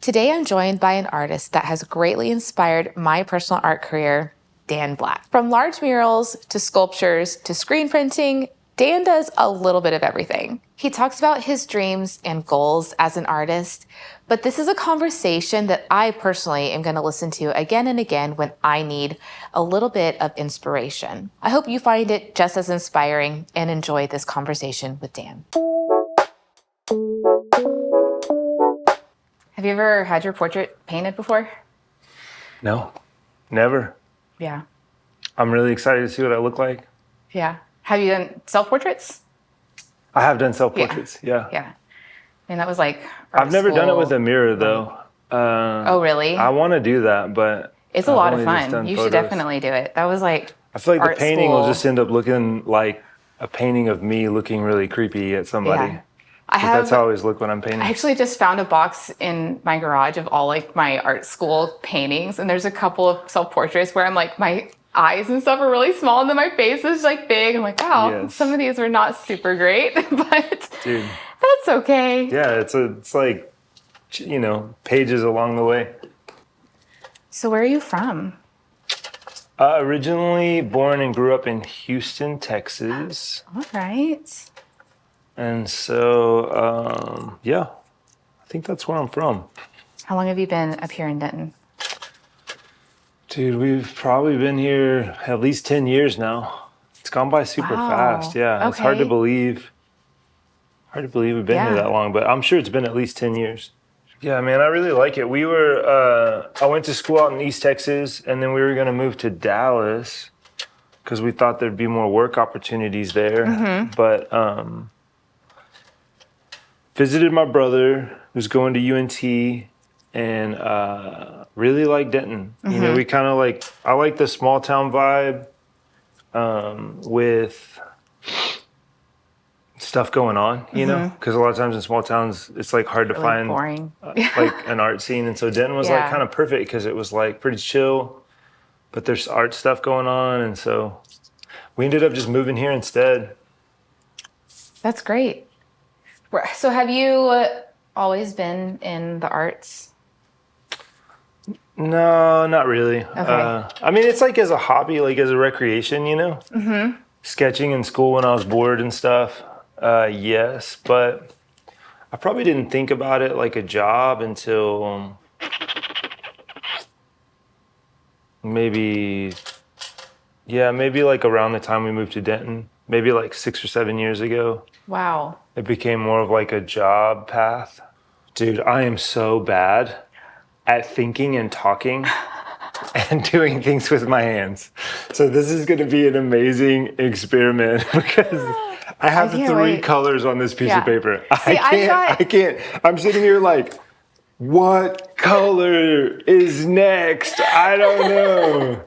Today I'm joined by an artist that has greatly inspired my personal art career, Dan Black. From large murals to sculptures to screen printing, Dan does a little bit of everything. He talks about his dreams and goals as an artist, but this is a conversation that I personally am going to listen to again and again when I need a little bit of inspiration. I hope you find it just as inspiring and enjoy this conversation with Dan. Have you ever had your portrait painted before? No, never. Yeah. I'm really excited to see what I look like. Yeah. Have you done self-portraits? I have done self-portraits, yeah. Yeah. And that was like I've never done it with a mirror, though. Oh, really? I want to do that, but it's a lot of fun. You should definitely do it. That was like I feel like art the painting school. will just end up looking like a painting of me looking really creepy at somebody. Yeah. That's how I always look when I'm painting. I actually just found a box in my garage of all like my art school paintings, and there's a couple of self-portraits where I'm like, my eyes and stuff are really small and then my face is like big. I'm like, wow, yes. Some of these are not super great, but dude, that's okay. Yeah, it's like, you know, pages along the way. So where are you from? Originally born and grew up in Houston, Texas. All right. And so, yeah, I think that's where I'm from. How long have you been up here in Denton? Dude, we've probably been here at least 10 years now. It's gone by super fast. Yeah, okay. It's hard to believe. Hard to believe we've been here that long, but I'm sure it's been at least 10 years. Yeah, man, I really like it. I went to school out in East Texas, and then we were going to move to Dallas because we thought there'd be more work opportunities there. Mm-hmm. But visited my brother who's going to UNT, and really like Denton. Mm-hmm. You know, we kind of like, I like the small town vibe with stuff going on, you know, because a lot of times in small towns, it's like hard to really find boring. Like an art scene. And so Denton was like kind of perfect because it was like pretty chill, but there's art stuff going on. And so we ended up just moving here instead. That's great. So have you always been in the arts? No, not really. Okay. I mean, it's like as a hobby, like as a recreation, you know? Mm-hmm. Sketching in school when I was bored and stuff. Yes, but I probably didn't think about it like a job until maybe like around the time we moved to Denton, maybe like 6 or 7 years ago. Wow. It became more of like a job path. Dude, I am so bad at thinking and talking and doing things with my hands. So this is going to be an amazing experiment because I have 3 colors on this piece of paper. I can't. I'm sitting here like, what color is next? I don't know.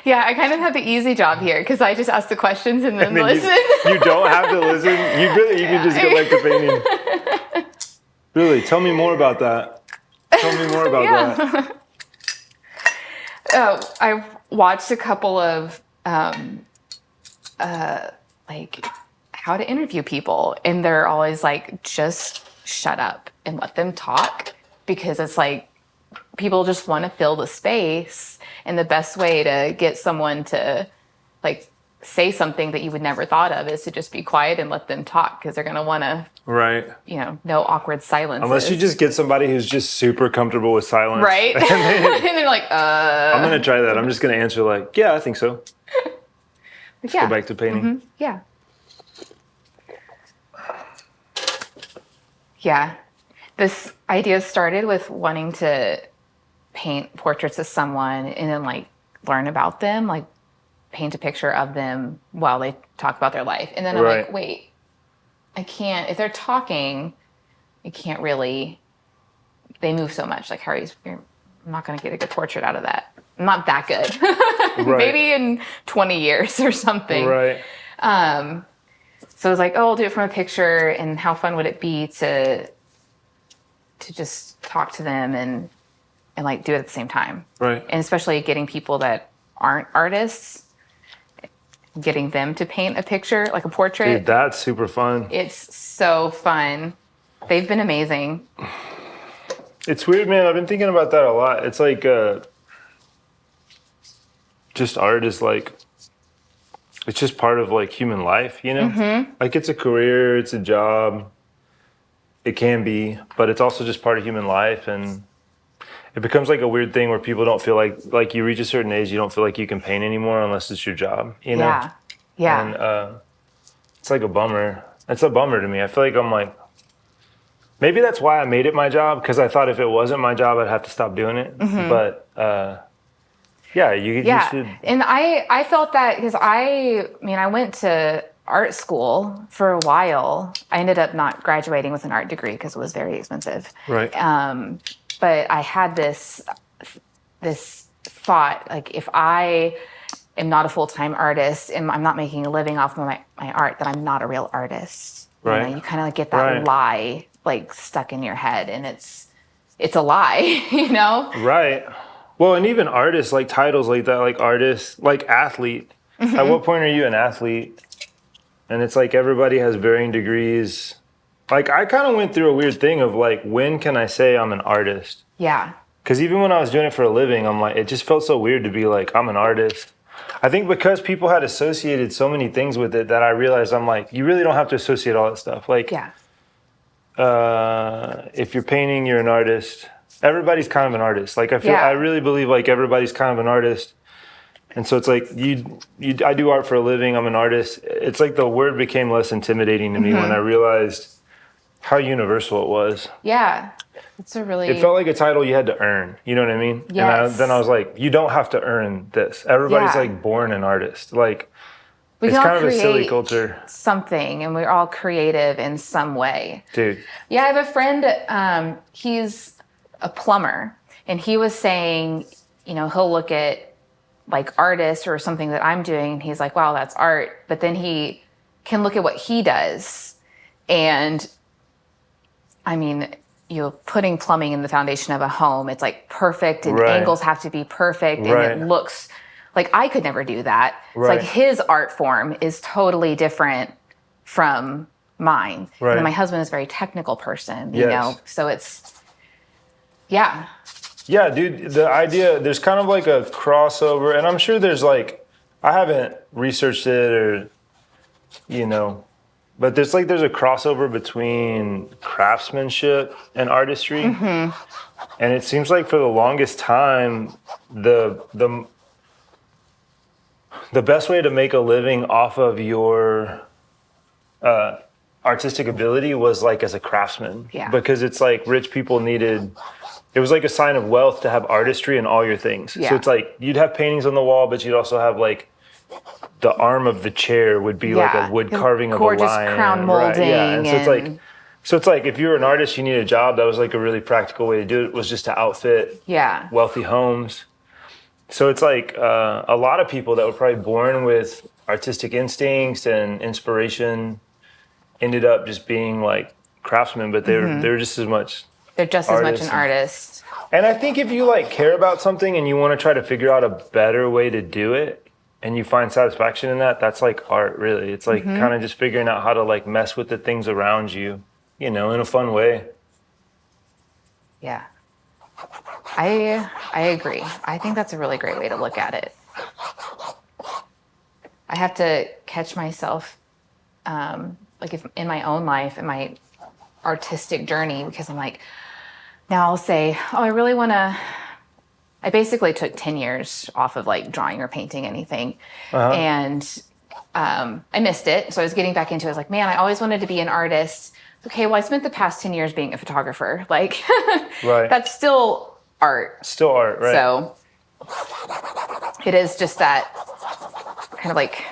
Yeah, I kind of have the easy job here because I just ask the questions and then listen. You don't have to listen. You can just go back to painting. Really, tell me more about that. Tell me more about that. I've watched a couple of like how to interview people, and they're always like, just shut up and let them talk, because it's like people just want to fill the space, and the best way to get someone to like say something that you would never thought of is to just be quiet and let them talk, because they're going to want to, right? You know, no awkward silence. Unless you just get somebody who's just super comfortable with silence. Right. And they're like, I'm going to try that. I'm just going to answer like, yeah, I think so. Let's go back to painting. Mm-hmm. Yeah. Yeah. This idea started with wanting to paint portraits of someone and then like learn about them, like paint a picture of them while they talk about their life. And then I'm like, wait, I can't, if they're talking, you can't really, they move so much. Like, I'm not going to get a good portrait out of that. I'm not that good. Maybe in 20 years or something. Right. So I was like, oh, I'll do it from a picture, and how fun would it be to just talk to them and like do it at the same time. Right. And especially getting people that aren't artists, getting them to paint a picture, like a portrait. Dude, that's super fun. It's so fun. They've been amazing. It's weird, man. I've been thinking about that a lot. It's like just art is like, it's just part of like human life, you know? Like it's a career, it's a job. It can be, but it's also just part of human life. And it becomes like a weird thing where people don't feel like you reach a certain age, you don't feel like you can paint anymore unless it's your job, you know? Yeah. Yeah. And it's like a bummer. It's a bummer to me. I feel like I'm like, maybe that's why I made it my job, because I thought if it wasn't my job, I'd have to stop doing it. But yeah, you should. And I felt that because I went to art school for a while. I ended up not graduating with an art degree because it was very expensive. Right. But I had this thought, like, if I am not a full-time artist and I'm not making a living off of my art, then I'm not a real artist. Right. You know, you kind of like get that lie like stuck in your head, and it's a lie, you know? Right. Well, and even artists, like titles like that, like artist, like athlete. At what point are you an athlete? And it's like everybody has varying degrees. Like I kind of went through a weird thing of like, when can I say I'm an artist? Yeah. Because even when I was doing it for a living, I'm like, it just felt so weird to be like, I'm an artist. I think because people had associated so many things with it that I realized I'm like, you really don't have to associate all that stuff. Like, Yeah. If you're painting, you're an artist. Everybody's kind of an artist. Like I really believe like everybody's kind of an artist. And so it's like I do art for a living. I'm an artist. It's like the word became less intimidating to me when I realized how universal it was. Yeah. It felt like a title you had to earn. You know what I mean? Yes. And then I was like, you don't have to earn this. Everybody's like born an artist. Like it's kind of a silly culture. Something, and we're all creative in some way. Dude. Yeah, I have a friend, he's a plumber, and he was saying, you know, he'll look at like artists or something that I'm doing, and he's like, wow, that's art. But then he can look at what he does, and I mean, you know, putting plumbing in the foundation of a home, it's like perfect, and angles have to be perfect, and it looks like I could never do that. It's like his art form is totally different from mine. And then my husband is a very technical person, you know, so it's, yeah. Yeah, dude, the idea, there's kind of like a crossover, and I'm sure there's like, I haven't researched it or, you know, but there's a crossover between craftsmanship and artistry. And it seems like for the longest time, the best way to make a living off of your artistic ability was like as a craftsman. Yeah. Because it's like rich people needed, it was like a sign of wealth to have artistry in all your things. Yeah. So it's like you'd have paintings on the wall, but you'd also have like the arm of the chair would be like a wood carving of a lion. Gorgeous crown molding. Yeah. And so it's like if you were an artist, you needed a job. That was like a really practical way to do it, was just to outfit wealthy homes. So it's like a lot of people that were probably born with artistic instincts and inspiration ended up just being like craftsmen, but they're just as much. They're just as much an artist. And I think if you like care about something and you want to try to figure out a better way to do it, and you find satisfaction in that, that's like art, really. It's like kind of just figuring out how to like mess with the things around you, you know, in a fun way. Yeah. I agree. I think that's a really great way to look at it. I have to catch myself, like if in my own life, in my artistic journey, because I'm like, now I'll say, oh, I really want to, I basically took 10 years off of like drawing or painting anything. And I missed it. So I was getting back into it. I was like, man, I always wanted to be an artist. Okay, well, I spent the past 10 years being a photographer. Like, that's still art. Still art, right. So it is just that kind of like,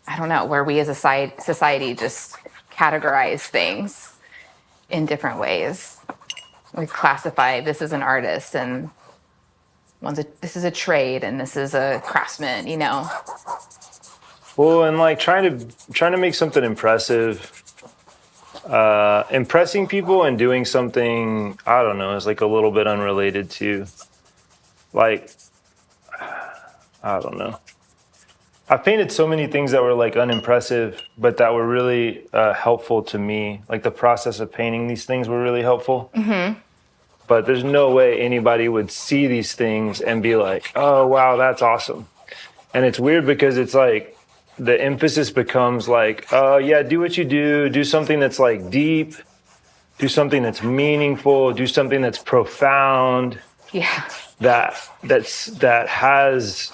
I don't know, where we as a society just categorize things in different ways. We classify this as an artist, and this is a trade, and this is a craftsman, you know. Well, and like trying to make something impressive, impressing people and doing something, I don't know, is like a little bit unrelated to, like, I don't know. I've painted so many things that were like unimpressive, but that were really helpful to me. Like the process of painting these things were really helpful. but there's no way anybody would see these things and be like, oh, wow, that's awesome. And it's weird because it's like the emphasis becomes like, oh, yeah, do what you do something that's like deep, do something that's meaningful, do something that's profound. Yeah. That has,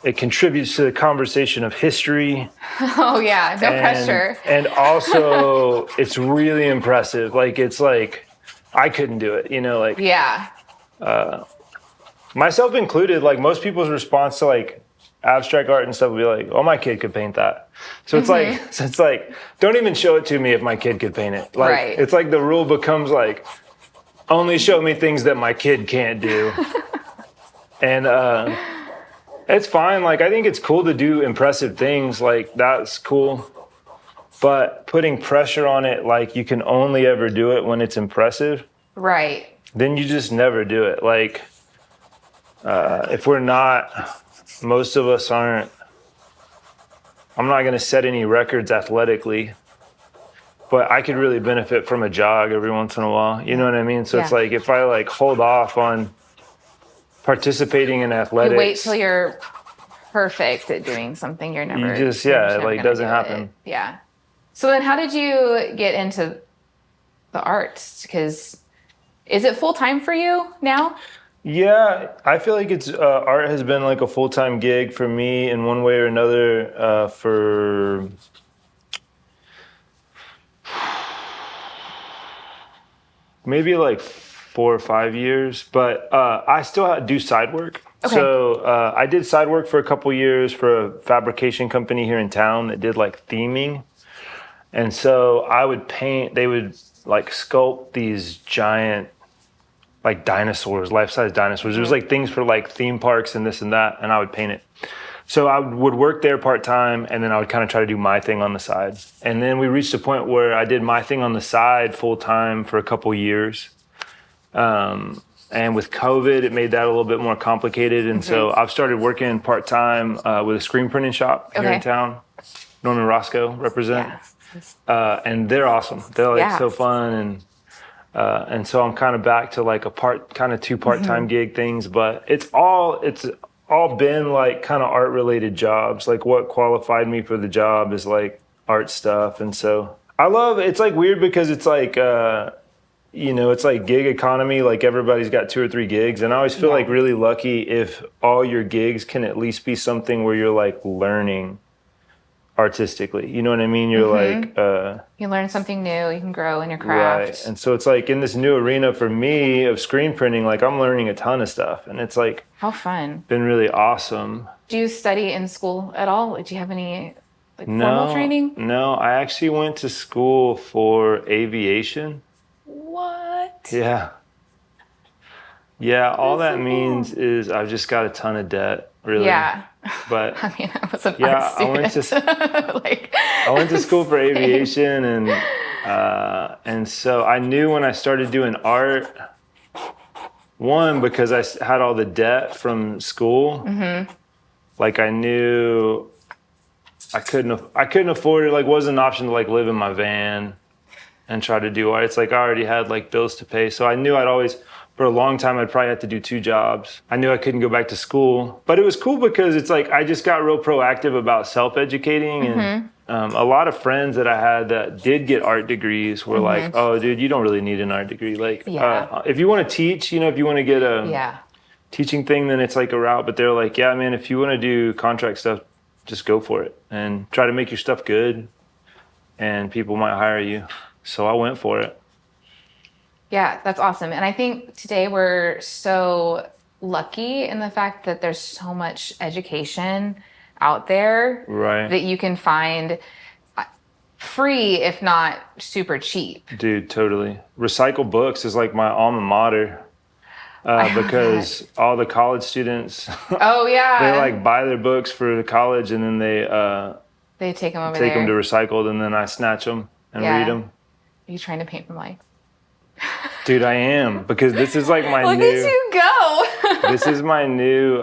it contributes to the conversation of history. Oh yeah, no pressure. And also it's really impressive. Like, it's like, I couldn't do it, you know, like, yeah. Myself included, like most people's response to like abstract art and stuff would be like, oh, my kid could paint that. So it's like, don't even show it to me if my kid could paint it. Like, right. It's like the rule becomes like, only show me things that my kid can't do. And it's fine. Like, I think it's cool to do impressive things. Like, that's cool. But putting pressure on it, like you can only ever do it when it's impressive. Right. Then you just never do it. Like, if we're not, most of us aren't, I'm not going to set any records athletically, but I could really benefit from a jog every once in a while. You know what I mean? So it's like, if I like hold off on participating in athletics. You wait till you're perfect at doing something, you're never. You just, it like doesn't happen. Yeah. So then how did you get into the arts? Because is it full time for you now? Yeah, I feel like it's art has been like a full-time gig for me in one way or another for maybe like 4 or 5 years, but I still do side work. Okay. So I did side work for a couple years for a fabrication company here in town that did like theming. And so I would paint, they would like sculpt these giant like dinosaurs, life-size dinosaurs. There was like things for like theme parks and this and that, and I would paint it. So I would work there part-time, and then I would kind of try to do my thing on the side. And then we reached a point where I did my thing on the side full-time for a couple years. And with COVID, it made that a little bit more complicated. And so I've started working part-time with a screen printing shop here in town. Norman Roscoe represent. Yeah. And they're awesome. They're like so fun. And so I'm kind of back to like two part-time gig things, but it's all been like kind of art-related jobs. Like what qualified me for the job is like art stuff. And so I love, it's like weird because it's like, it's like gig economy. Like everybody's got 2 or 3 gigs. And I always feel like really lucky if all your gigs can at least be something where you're like learning artistically. You know what I mean? You're like... you learn something new. You can grow in your craft. Right. And so it's like in this new arena for me of screen printing, like I'm learning a ton of stuff. And it's like... How fun. Been really awesome. Do you study in school at all? Do you have any formal training? No, I actually went to school for aviation. What? Yeah. Yeah, all that means is I've just got a ton of debt, really. Yeah. But I mean, I was an art student. I went to school for aviation, and so I knew when I started doing art, one, because I had all the debt from school. Like I knew I couldn't afford it. Like, wasn't an option to like live in my van and try to do art. It's like I already had like bills to pay, so I knew for a long time, I'd probably have to do 2 jobs. I knew I couldn't go back to school. But it was cool because it's like I just got real proactive about self-educating. And a lot of friends that I had that did get art degrees were like, oh, dude, you don't really need an art degree. Like, if you want to teach, if you want to get a teaching thing, then it's like a route. But they're like, yeah, man, if you want to do contract stuff, just go for it. And try to make your stuff good. And people might hire you. So I went for it. Yeah, that's awesome. And I think today we're so lucky in the fact that there's so much education out there that you can find free, if not super cheap. Dude, totally. Recycle Books is like my alma mater because all the college students, they like buy their books for the college and then they take them over there. Take them to Recycled and then I snatch them and read them. Are you trying to paint from life? Dude, I am, because this is like my Look at you go. This is my new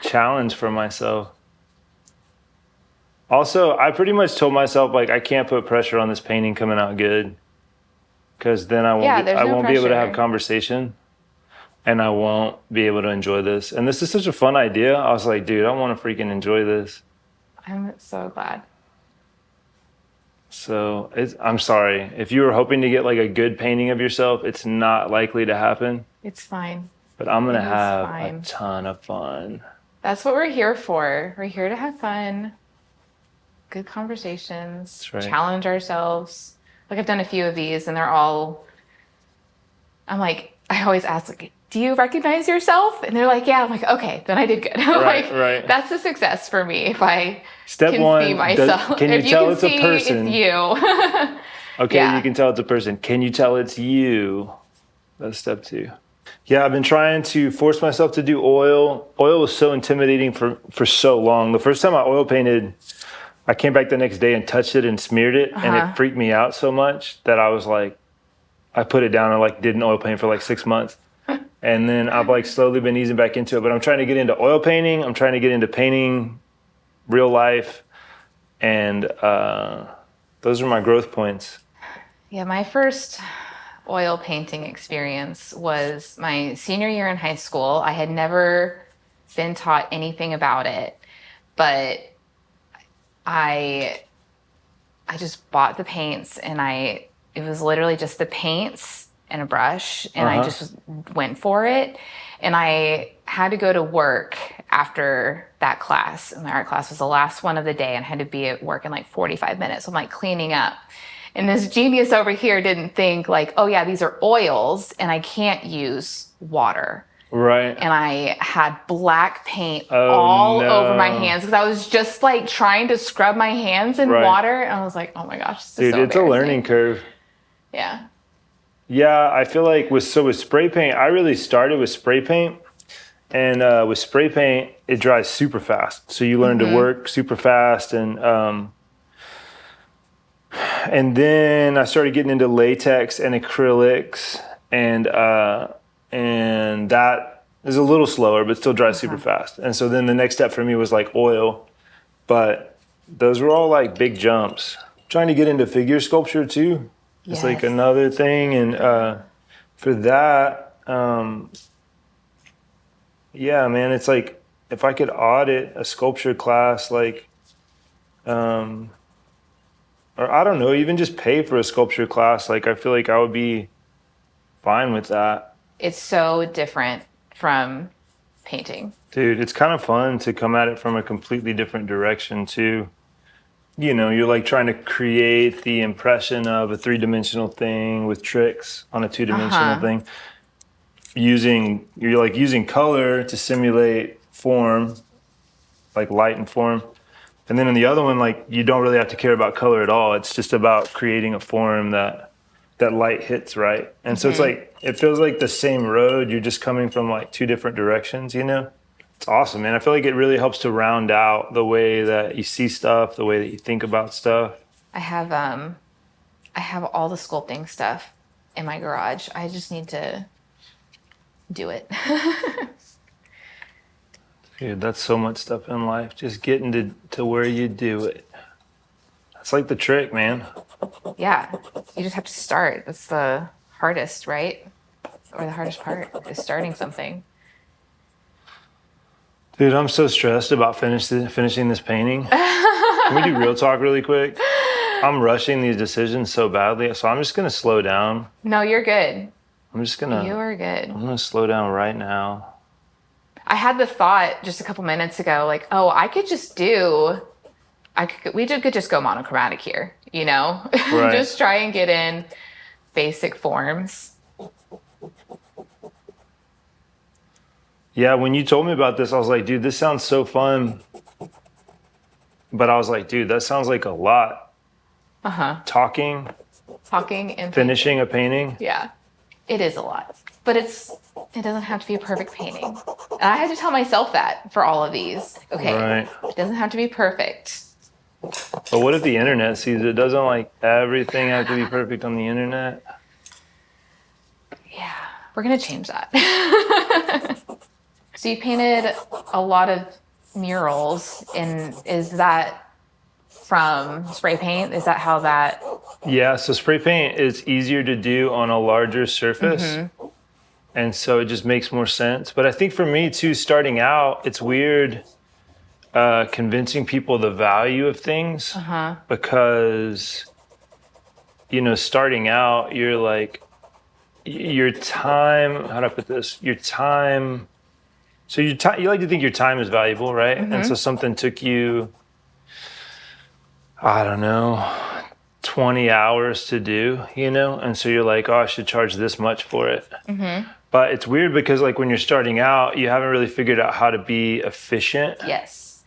challenge for myself. Also, I pretty much told myself, like, I can't put pressure on this painting coming out good. because then I there's no won't be able to have pressure. conversation, and I won't be able to enjoy this. And this is such a fun idea. I was like, dude, I want to freaking enjoy this. I'm so glad. So I'm sorry. If you were hoping to get like a good painting of yourself, it's not likely to happen. It's fine. But I'm going to It is have fine. a ton of fun. That's what we're here for. We're here to have fun, good conversations, That's right. challenge ourselves. Like I've done a few of these and they're all, I'm like, I always ask, like, do you recognize yourself? And they're like, yeah. I'm like, okay, then I did good. Right, right. That's a success for me if I Step can one, see myself. can you if tell can it's a see person? It's you. Okay, Yeah. you can tell it's a person. Can you tell it's you? That's step two. Yeah, I've been trying to force myself to do oil. Oil was so intimidating for so long. The first time I oil painted, I came back the next day and touched it and smeared it, and it freaked me out so much that I was like, I put it down and like didn't oil paint for like 6 months. And then I've like slowly been easing back into it. But I'm trying to get into oil painting. I'm trying to get into painting real life. And those are my growth points. Yeah, my first oil painting experience was my senior year in high school. I had never been taught anything about it, but I just bought the paints and it was literally just the paints and a brush and I just went for it. And I had to go to work after that class. And my art class was the last one of the day and I had to be at work in like 45 minutes. So I'm like cleaning up. And this genius over here didn't think like, oh yeah, these are oils and I can't use water. Right. And I had black paint all over my hands because I was just like trying to scrub my hands in water. And I was like, oh my gosh, this is Dude, so it's a learning curve. Yeah. Yeah, I feel like with spray paint, I really started with spray paint. And with spray paint, it dries super fast. So you learn to work super fast. And then I started getting into latex and acrylics, and that is a little slower, but still dries super fast. And so then the next step for me was like oil, but those were all like big jumps. Trying to get into figure sculpture too. It's like another thing, and for that, yeah, man, it's like if I could audit a sculpture class, like. Or I don't know, even just pay for a sculpture class. Like, I feel like I would be fine with that. It's so different from painting. Dude, it's kind of fun to come at it from a completely different direction, too. You know, you're like trying to create the impression of a 3-dimensional thing with tricks on a 2-dimensional thing. You're like using color to simulate form, like light and form. And then in the other one, like you don't really have to care about color at all. It's just about creating a form that light hits right. And so it's like, it feels like the same road. You're just coming from like 2 different directions, you know? It's awesome, man. I feel like it really helps to round out the way that you see stuff, the way that you think about stuff. I have all the sculpting stuff in my garage. I just need to do it. Dude, that's so much stuff in life. Just getting to where you do it. That's like the trick, man. Yeah, you just have to start. That's the hardest, right? Or the hardest part is starting something. Dude, I'm so stressed about finishing this painting. Can we do real talk really quick? I'm rushing these decisions so badly, so I'm just gonna slow down. No, you're good. You are good. I'm gonna slow down right now. I had the thought just a couple minutes ago, like, oh, we could just go monochromatic here, you know? Right. Just try and get in basic forms. Yeah, when you told me about this, I was like, dude, this sounds so fun. But I was like, dude, that sounds like a lot. Talking And finishing a painting. Yeah, it is a lot. But it doesn't have to be a perfect painting. And I had to tell myself that for all of these. Okay, Right. It doesn't have to be perfect. But what if the internet sees it? Doesn't like everything have to be perfect on the internet? Yeah, we're gonna change that. So you painted a lot of murals, and is that from spray paint? Is that how that? Yeah, so spray paint is easier to do on a larger surface. And so it just makes more sense. But I think for me too, starting out, it's weird convincing people the value of things because, starting out, you're like, your time, how do I put this? Your time, so you like to think your time is valuable, right? And so something took you, I don't know, 20 hours to do, and so you're like, oh, I should charge this much for it. But it's weird because like when you're starting out, you haven't really figured out how to be efficient. Yes.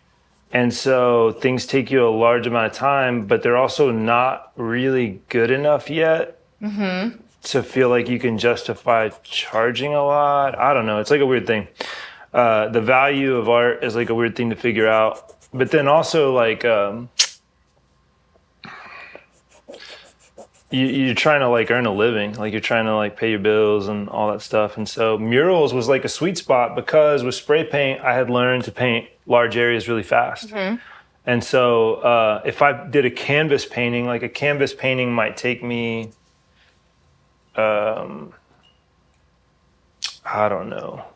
And so things take you a large amount of time, but they're also not really good enough yet to feel like you can justify charging a lot. I don't know. It's like a weird thing. The value of art is like a weird thing to figure out. But then also like you're trying to like earn a living, like you're trying to like pay your bills and all that stuff. And so murals was like a sweet spot because with spray paint, I had learned to paint large areas really fast. And so if I did a canvas painting, like a canvas painting might take me, I don't know,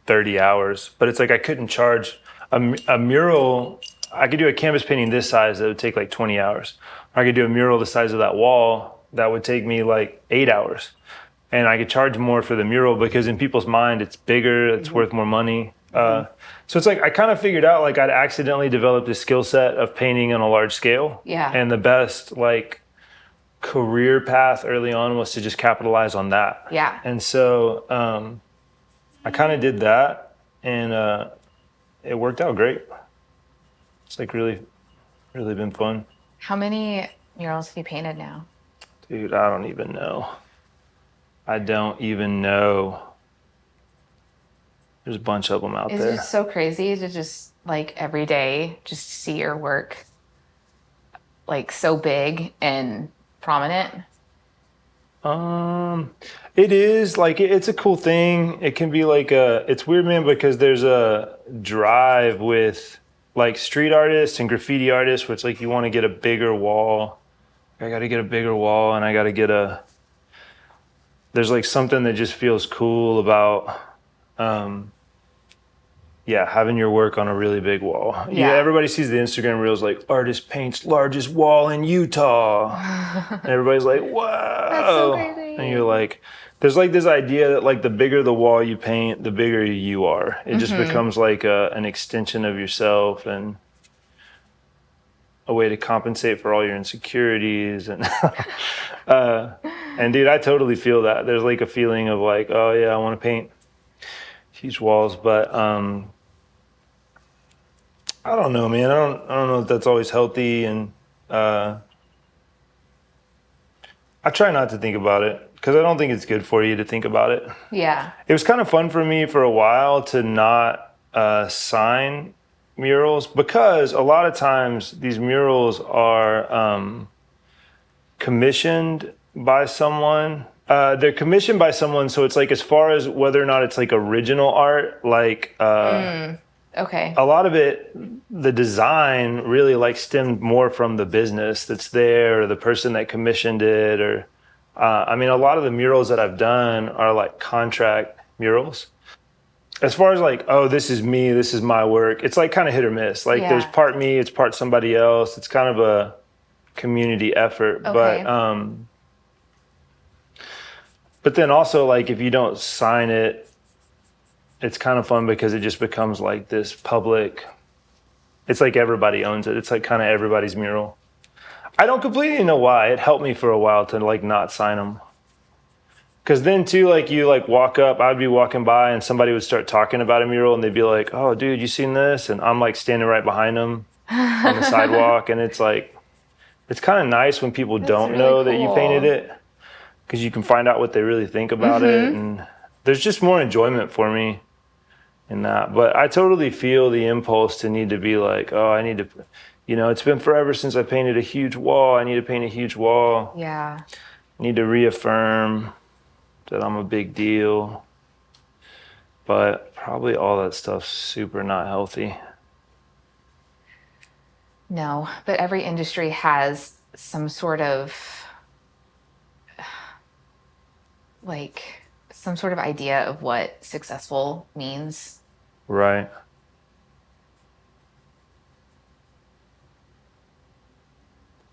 30 hours, but it's like I couldn't charge a mural. I could do a canvas painting this size that would take like 20 hours. I could do a mural the size of that wall that would take me like 8 hours. And I could charge more for the mural because in people's mind, it's bigger, it's worth more money. So it's like I kind of figured out like I'd accidentally developed this skill set of painting on a large scale. Yeah. And the best like career path early on was to just capitalize on that. Yeah. And so I kind of did that and it worked out great. It's like really, really been fun. How many murals have you painted now? Dude, I don't even know. I don't even know. There's a bunch of them out there. It's just so crazy to just like every day just see your work like so big and prominent. It is like it's a cool thing. It can be like it's weird, man, because there's a drive with like street artists and graffiti artists where it's like you want to get a bigger wall. I got to get a bigger wall and I got to get there's like something that just feels cool about having your work on a really big wall. Yeah, everybody sees the Instagram reels like artist paints largest wall in Utah. And everybody's like, whoa. That's so crazy. And you're like, there's like this idea that like the bigger the wall you paint, the bigger you are. It just becomes like an extension of yourself and a way to compensate for all your insecurities. And and dude, I totally feel that. There's like a feeling of like, oh yeah, I want to paint huge walls, but I don't know, man. I don't know if that's always healthy, and I try not to think about it because I don't think it's good for you to think about it. Yeah. It was kind of fun for me for a while to not sign murals because a lot of times these murals are commissioned by someone. They're commissioned by someone, so it's like as far as whether or not it's like original art, like Okay. a lot of it, the design really like stemmed more from the business that's there or the person that commissioned it, or I mean, a lot of the murals that I've done are like contract murals. As far as like, oh, this is me, this is my work, it's like kind of hit or miss. Like there's part me, it's part somebody else. It's kind of a community effort. Okay. But then also like if you don't sign it, it's kind of fun because it just becomes like this public, it's like everybody owns it. It's like kind of everybody's mural. I don't completely know why. It helped me for a while to like not sign them. Because then too, like you like walk up, I'd be walking by and somebody would start talking about a mural and they'd be like, oh dude, you seen this? And I'm like standing right behind them on the sidewalk. And it's like, it's kind of nice when people don't really know that you cool. painted it. Because you can find out what they really think about it. And there's just more enjoyment for me in that. But I totally feel the impulse to need to be like, oh, I need to, it's been forever since I painted a huge wall. I need to paint a huge wall. Yeah. I need to reaffirm that I'm a big deal. But probably all that stuff's super not healthy. No, but every industry has some sort of idea of what successful means. Right.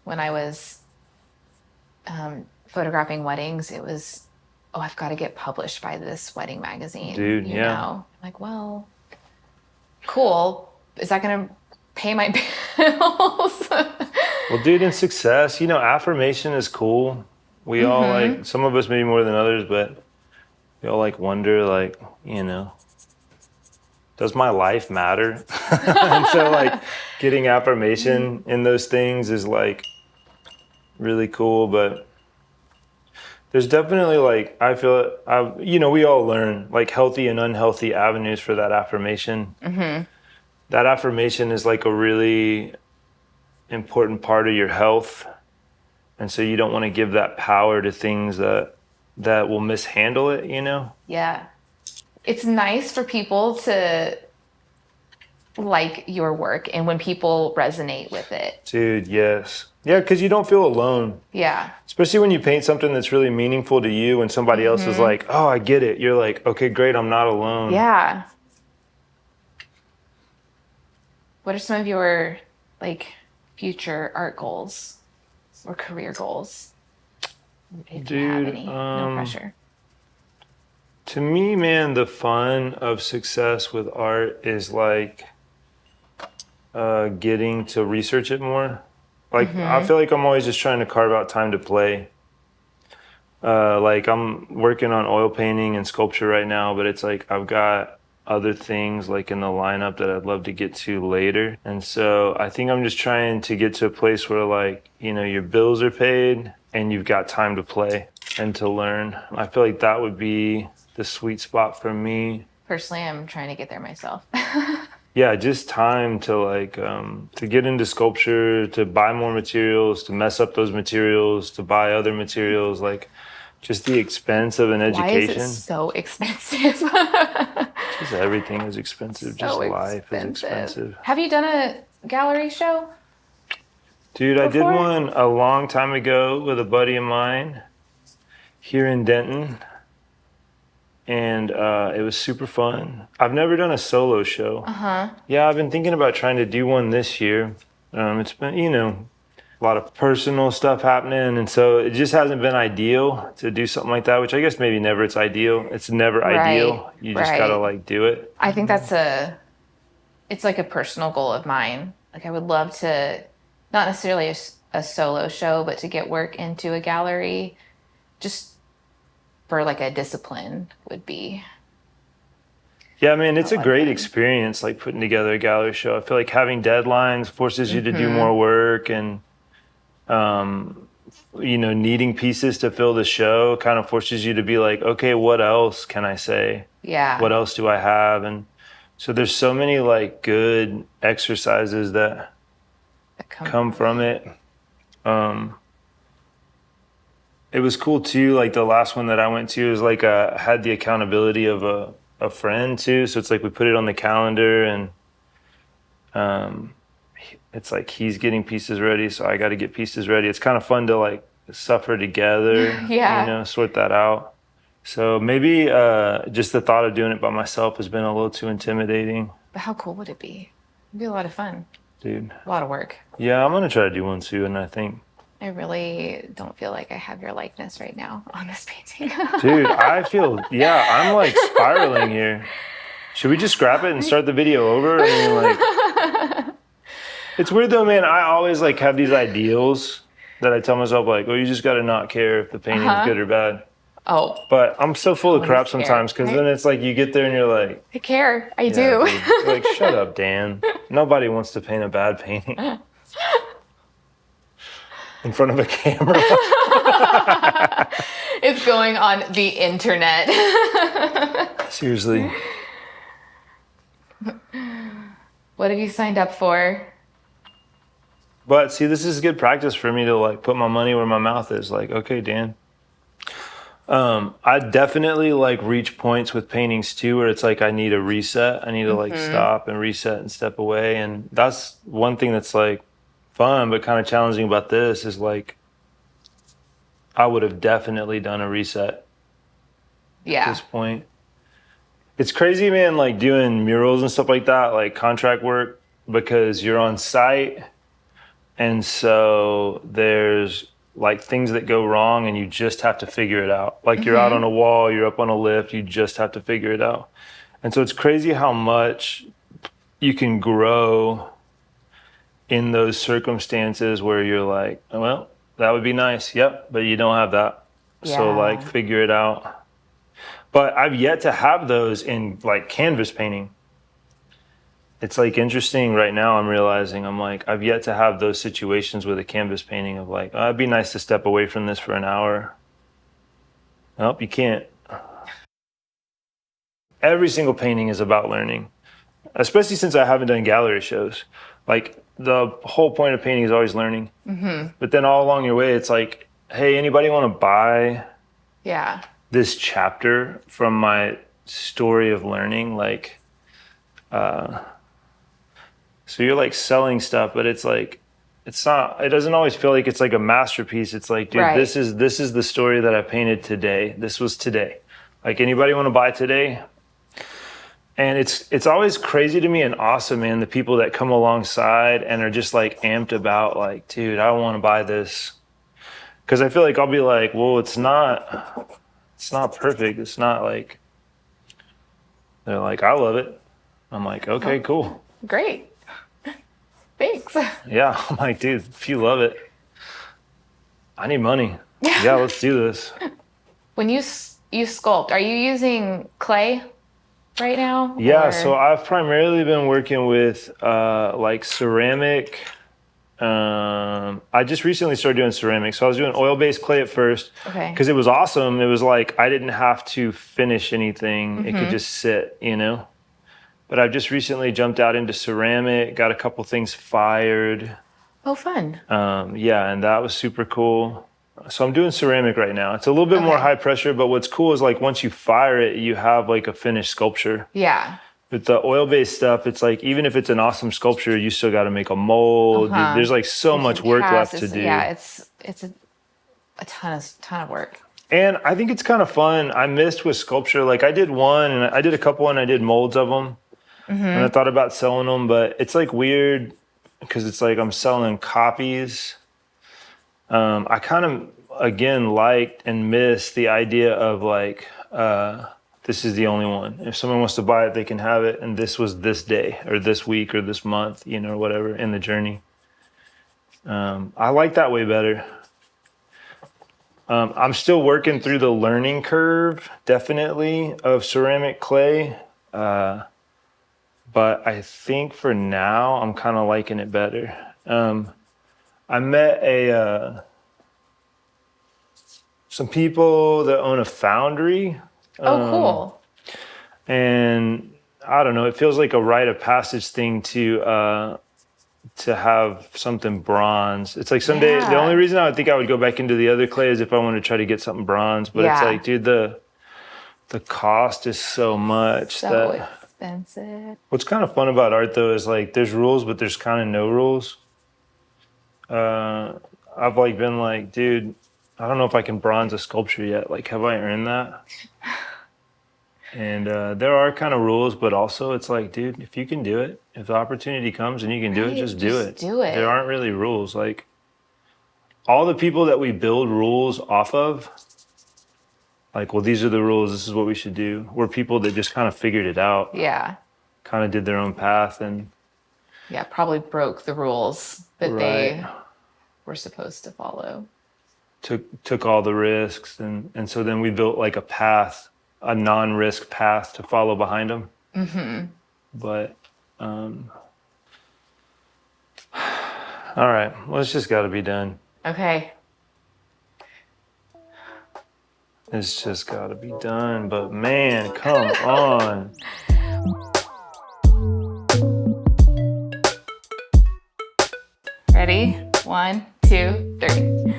When I was photographing weddings, it was, oh, I've got to get published by this wedding magazine. Dude, you yeah. know? I'm like, well, cool. Is that going to pay my bills? Well, dude, in success, you know, affirmation is cool. We all like, some of us maybe more than others, but we all like wonder, like, you know, does my life matter? And so like getting affirmation in those things is like really cool, but there's definitely like, I feel, you know, we all learn like healthy and unhealthy avenues for that affirmation. That affirmation is like a really important part of your health. And so you don't want to give that power to things that will mishandle it, you know? Yeah. It's nice for people to like your work and when people resonate with it. Dude, yes. Yeah, because you don't feel alone. Yeah. Especially when you paint something that's really meaningful to you and somebody else is like, oh, I get it. You're like, okay, great, I'm not alone. Yeah. What are some of your like future art goals or career goals? If you have any, no pressure. To me, man, the fun of success with art is like getting to research it more. Like, I feel like I'm always just trying to carve out time to play. Like, I'm working on oil painting and sculpture right now, but it's like I've got other things like in the lineup that I'd love to get to later. And so I think I'm just trying to get to a place where, like, you know, your bills are paid and you've got time to play and to learn. I feel like that would be the sweet spot for me. Personally, I'm trying to get there myself. Yeah, just time to like to get into sculpture, to buy more materials, to mess up those materials, to buy other materials, like just the expense of an education. Why is it so expensive? Just everything is expensive. Just life is expensive. Have you done a gallery show? Dude, I did one a long time ago with a buddy of mine here in Denton. And it was super fun. I've never done a solo show. Yeah, I've been thinking about trying to do one this year. It's been, you know, a lot of personal stuff happening. And so it just hasn't been ideal to do something like that, which I guess maybe never it's ideal. It's never ideal. You just got to like do it. I think it's like a personal goal of mine. Like I would love to, not necessarily a solo show, but to get work into a gallery just for like a discipline would be. Yeah, I mean, it's a great experience, like putting together a gallery show. I feel like having deadlines forces you to do more work, and you know, needing pieces to fill the show kind of forces you to be like, okay, what else can I say? Yeah. What else do I have? And so there's so many like good exercises that come from it. It was cool too. Like the last one that I went to was like had the accountability of a friend too. So it's like we put it on the calendar, and it's like he's getting pieces ready, so I got to get pieces ready. It's kind of fun to like suffer together. Yeah. You know, sort that out. So maybe just the thought of doing it by myself has been a little too intimidating. But how cool would it be? It'd be a lot of fun. Dude. A lot of work. Yeah, I'm gonna try to do one too, and I think. I really don't feel like I have your likeness right now on this painting. Dude, I feel, yeah, I'm like spiraling here. Should we just scrap it and start the video over? I mean, like, it's weird though, man. I always like have these ideals that I tell myself like, well, you just got to not care if the painting's good or bad. Oh. But I'm so full of crap sometimes because then it's like you get there and you're like. I care. I do. You're like, shut up, Dan. Nobody wants to paint a bad painting. In front of a camera. It's going on the internet. Seriously. What have you signed up for? But see, this is good practice for me to like put my money where my mouth is. Like, okay, Dan. I definitely like reach points with paintings too where it's like I need a reset. I need to like stop and reset and step away. And that's one thing that's like fun but kind of challenging about this is like I would have definitely done a reset at this point. It's crazy, man, like doing murals and stuff like that, like contract work, because you're on site. And so there's like things that go wrong and you just have to figure it out. Like you're out on a wall, you're up on a lift, you just have to figure it out. And so it's crazy how much you can grow in those circumstances where you're like, oh, well, that would be nice. Yep. But you don't have that. So like figure it out. But I've yet to have those in like canvas painting. It's like interesting right now. I'm realizing I'm like, I've yet to have those situations with a canvas painting of like, oh, it'd be nice to step away from this for an hour. Nope, you can't. Every single painting is about learning, especially since I haven't done gallery shows. Like the whole point of painting is always learning. But then all along your way, it's like, hey, anybody want to buy this chapter from my story of learning? Like, so you're like selling stuff, but it's like, it doesn't always feel like it's like a masterpiece. It's like, dude, this is the story that I painted today. This was today. Like, anybody want to buy today? And it's always crazy to me and awesome, man, the people that come alongside and are just like amped about like, dude, I want to buy this. Cause I feel like I'll be like, well, it's not perfect. It's not like, they're like, I love it. I'm like, okay, cool. Great. Thanks. Yeah, I'm like, dude, if you love it, I need money. Yeah, let's do this. When you sculpt, are you using clay right now? Yeah, so I've primarily been working with like ceramic. I just recently started doing ceramic. So I was doing oil-based clay at first because it was awesome. It was like I didn't have to finish anything. It could just sit, you know? But I've just recently jumped out into ceramic, got a couple things fired. Oh, fun. Yeah, and that was super cool. So I'm doing ceramic right now. It's a little bit more high pressure, but what's cool is like once you fire it, you have like a finished sculpture. Yeah. With the oil-based stuff, it's like even if it's an awesome sculpture, you still got to make a mold. There's like so much work left to do. Yeah, it's a ton of work. And I think it's kind of fun. I missed with sculpture. Like I did one, and I did a couple, and I did molds of them. And I thought about selling them, but it's like weird because it's like I'm selling copies. I kind of, again, liked and missed the idea of like, this is the only one. If someone wants to buy it, they can have it. And this was this day or this week or this month, you know, whatever in the journey. I like that way better. I'm still working through the learning curve, definitely, of ceramic clay. But I think for now, I'm kind of liking it better. I met some people that own a foundry. Oh, cool. And I don't know, it feels like a rite of passage thing to have something bronze. It's like someday, the only reason I would think I would go back into the other clay is if I want to try to get something bronze. But it's like, dude, the cost is so much. So expensive. What's kind of fun about art though is like there's rules, but there's kind of no rules. I've like been like, dude, I don't know if I can bronze a sculpture yet. Like, have I earned that? And there are kind of rules, but also it's like, dude, if you can do it, if the opportunity comes and you can do it, just do it. Do it. There aren't really rules. Like all the people that we build rules off of, like, well, these are the rules. This is what we should do. We're people that just kind of figured it out. Yeah. Kind of did their own path and. Yeah, probably broke the rules that they were supposed to follow. Took all the risks. And so then we built like a path, a non-risk path to follow behind them. But, all right, well, it's just got to be done. Okay. It's just got to be done. But man, come on. Ready? 1, 2, 3.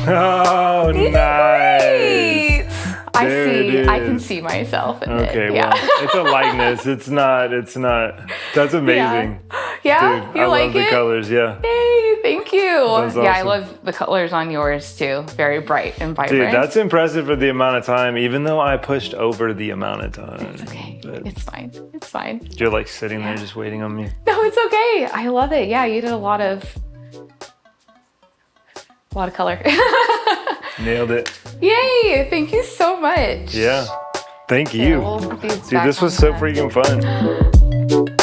Oh, nice. I can see myself in it. Okay, well, it's a likeness. It's not. That's amazing. Yeah, Dude, you I like love the it? colors, yeah. Yay, thank you. That's Yeah, I awesome. love the colors on yours too. Very bright and vibrant. Dude, that's impressive for the amount of time, even though I pushed over the amount of time. It's okay. But It's fine. It's fine. you're like sitting there just waiting on me. No, it's okay. I love it. Yeah, you did a lot of color. Nailed it. Yay! Thank you so much. Yeah. Thank Okay, you. we'll put these Dude, back this was on so the- freaking fun.